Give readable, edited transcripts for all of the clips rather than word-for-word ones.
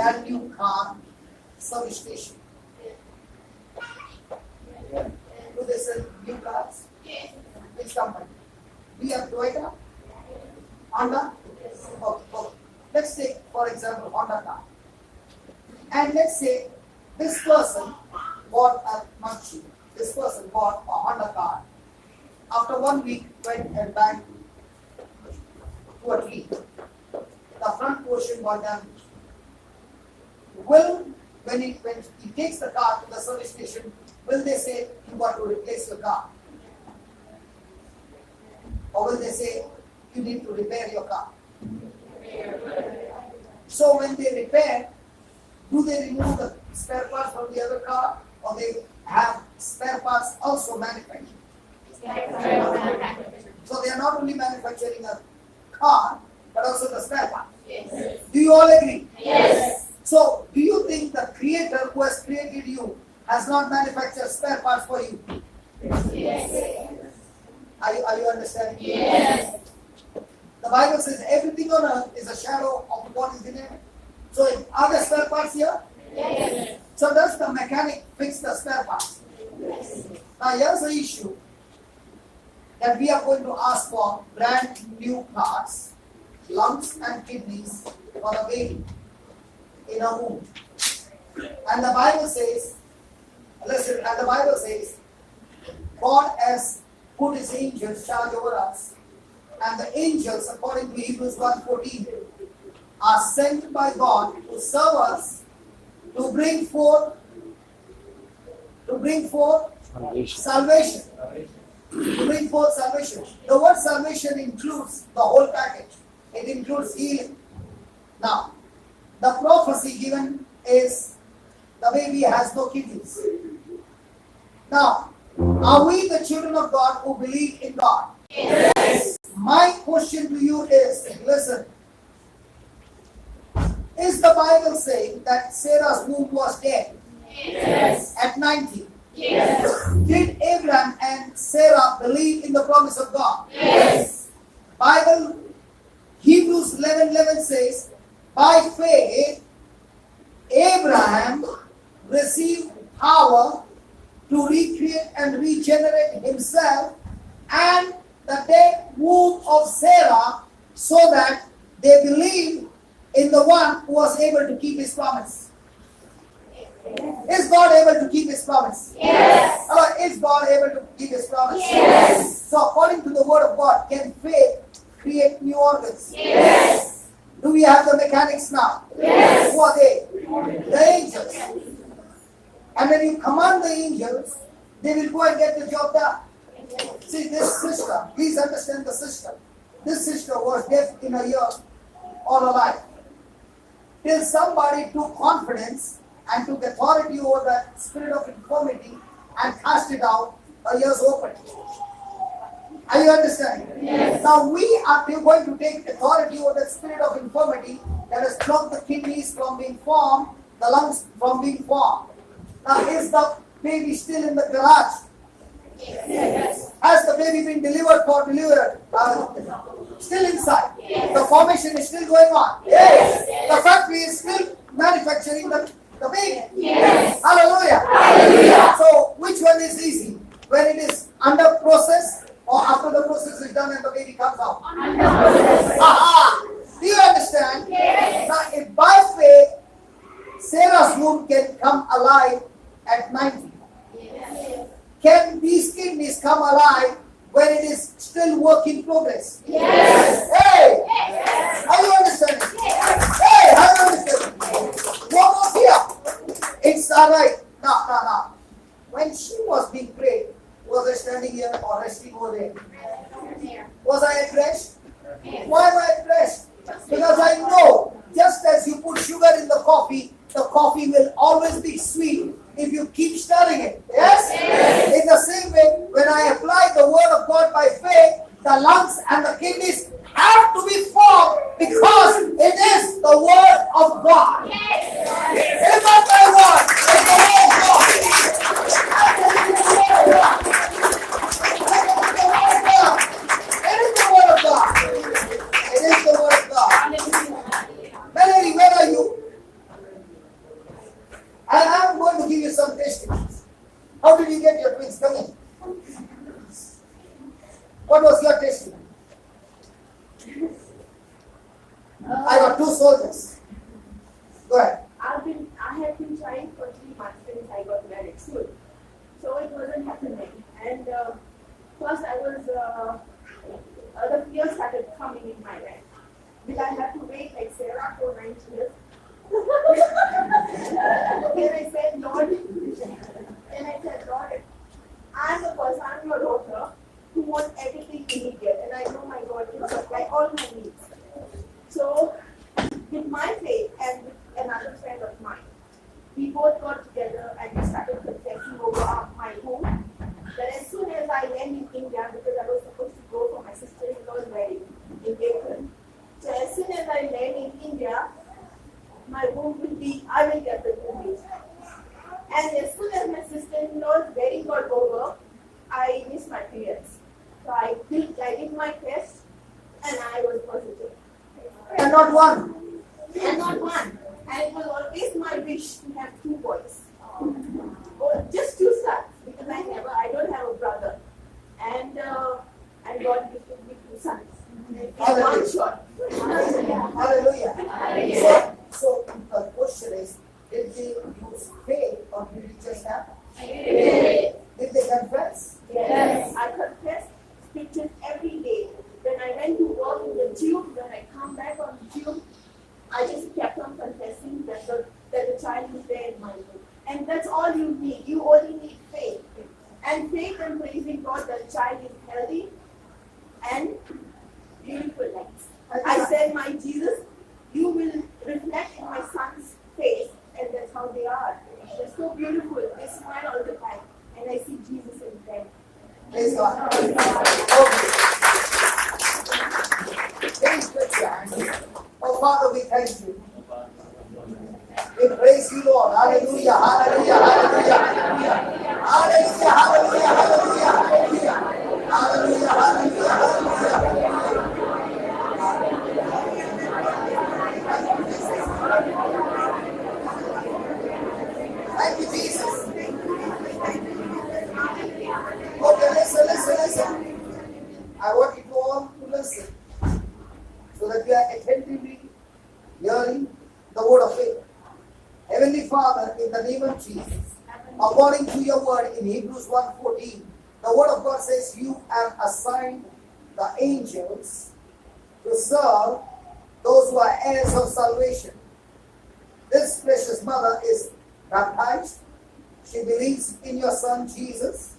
brand new car service station. Do they sell new cars? Which company? Do you have Toyota? Honda? Okay. Let's take, for example, Honda car. And let's say this person bought this person bought a Honda car. After 1 week, went and back to a tree. The front portion got damaged. When he takes the car to the service station, will they say you got to replace your car? Or will they say you need to repair your car? So when they repair, do they remove the spare parts from the other car, or they have spare parts also manufactured? So they are not only manufacturing a car, but also the spare parts. Yes. Do you all agree? Yes. So do you think the Creator who has created you has not manufactured spare parts for you? Yes. Are you understanding? Yes. The Bible says everything on earth is a shadow of what is in heaven. So are there spare parts here? Yes. So does the mechanic fix the spare parts? Yes. Now here's the issue, that we are going to ask for brand new parts, lungs and kidneys for the baby in a womb. And the Bible says, listen, and the Bible says, God has put his angels charge over us, and the angels, according to Hebrews 1:14, are sent by God to serve us, to bring forth salvation. To bring forth salvation. The word salvation includes the whole package. It includes healing. Now, the prophecy given is the baby has no kidneys. Now, are we the children of God who believe in God? Yes. My question to you is, listen, is the Bible saying that Sarah's womb was dead? Yes. At 90? Yes. Did Abraham and Sarah believe in the promise of God? Yes. Bible, Hebrews 11:11 says, by faith, Abraham received power to recreate and regenerate himself and the dead womb of Sarah, so that they believed in the one who was able to keep his promise. Is God able to keep his promise? Yes. Is God able to keep his promise? Yes. So according to the word of God, can faith create new organs? Yes. Do we have the mechanics now? Yes. Who are they? The angels. And when you command the angels, they will go and get the job done. See, this sister, please understand the system. This sister was deaf in a ear all her life. Till somebody took confidence and took authority over that spirit of infirmity and cast it out, her ears opened. Are you understanding? Yes. Now we are going to take authority over that spirit of infirmity that has blocked the kidneys from being formed, the lungs from being formed. Now is the baby still in the garage? Yes. Has the baby been delivered? Still inside. Yes. The formation is still going on. Yes. The factory is still manufacturing the baby. Yes. Hallelujah. Hallelujah. So which one is easy? When it is under process or after the process is done and the baby comes out? Aha! Do you understand? Yes. Now if by faith Sarah's womb can come alive at 90, Yes. can these kidneys come alive when it is still work in progress? Yes. Hey! Yes. Are you understanding? Hey! Are you understanding? One more here. It's alright. No. When she was being prayed, was I standing here or resting over there? Was I at rest? Why am I at rest? Because I know, just as you put sugar in the coffee will always be sweet if you keep stirring it. Yes? Yes. In the same way, when I apply the word of God by faith, the lungs and the kidneys have to be formed because it is the word of God. It is not my word, it's the word of God. It is the word of God. It is the word of God. Melody, where are you? Go ahead. I have been trying for 3 months since I got married soon. So it wasn't happening. And first I was, the fear started coming in my head. Will I have to wait like Sarah for 9 years? Then I said, Lord, I'm a person, I'm your daughter, who wants everything immediate. And I know my God can supply all my needs. So, with my faith and with another friend of mine, we both got together and we started confessing over my home. That as soon as I land in India, because I was supposed to go for my sister-in-law's wedding in April. So as soon as I land in India, my womb will be, I will get the womb. And as soon as my sister-in-law's wedding got over, I missed my periods. So I did my test and I was positive. And not one. And not one. And it was always my wish to have 2 boys. Or just 2 sons, because I don't have a brother. And God gifted me 2 sons. In one shot. Hallelujah. So the question is, did they use faith or did it just happen? Did they confess? Yes. I confessed scriptures every day. When I went to work in the tube, when I come back on the tube, I just kept on confessing that the child is there in my womb. And that's all you need. You only need faith. And faith and praising God that the child is healthy and beautiful legs. I said, my Jesus, you will reflect in my son's face, and that's how they are. They're so beautiful. They smile all the time. And I see Jesus in them. Praise God. Please lift your hands. Oh, Father, we thank you. We praise you, Lord. Hallelujah, hallelujah, hallelujah. Hallelujah, hallelujah, hallelujah. Hallelujah, hallelujah, hallelujah. Thank you, Jesus. Okay, listen. I want you all to listen so that you are attentively hearing the word of faith. Heavenly Father, in the name of Jesus, according to your word in Hebrews 1:14, the word of God says you have assigned the angels to serve those who are heirs of salvation. This precious mother is baptized. She believes in your son Jesus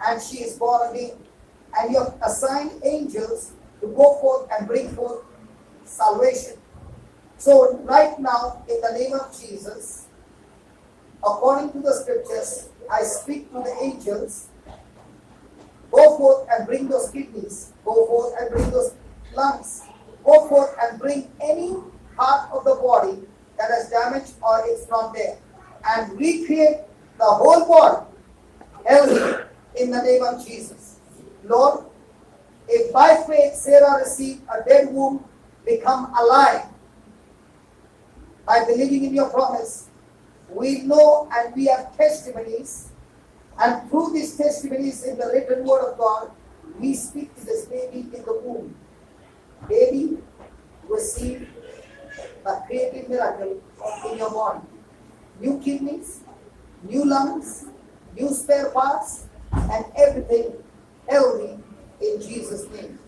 and she is born again. And you have assigned angels to go forth and bring forth salvation. So right now, in the name of Jesus, according to the scriptures, I speak to the angels. Go forth and bring those kidneys. Go forth and bring those lungs. Go forth and bring any part of the body that is damaged or it's not there. And recreate the whole body healthy in the name of Jesus. Lord, if by faith Sarah received a dead womb become alive by believing in your promise, we know and we have testimonies, and through these testimonies in the written word of God, we speak to this baby in the womb. Baby, receive a creative miracle in your body. New kidneys, new lungs, new spare parts, and everything healthy in Jesus' name.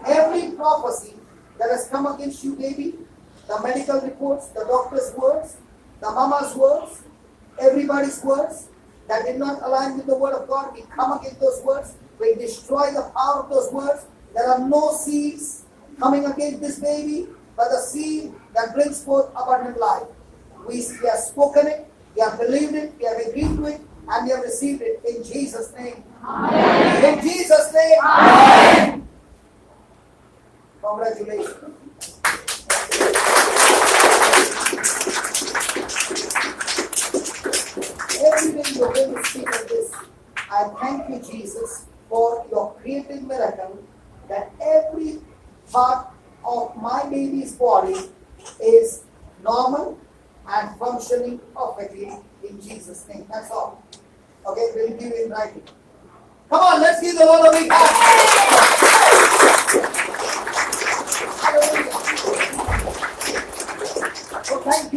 Every prophecy that has come against you, baby, the medical reports, the doctor's words, the mama's words, everybody's words that did not align with the word of God, we come against those words. We destroy the power of those words. There are no seeds coming against this baby, but the seed that brings forth abundant life. We have spoken it, we have believed it, we have agreed to it, and we have received it in Jesus' name. Amen. In Jesus' name. Amen. Congratulations. Every day you're going to speak of this, I thank you, Jesus, for your creative miracle that every part of my baby's body is normal and functioning perfectly in Jesus' name. That's all. Okay, we'll give you in writing. Come on, let's give the Lord a big hand. Hallelujah. So thank you.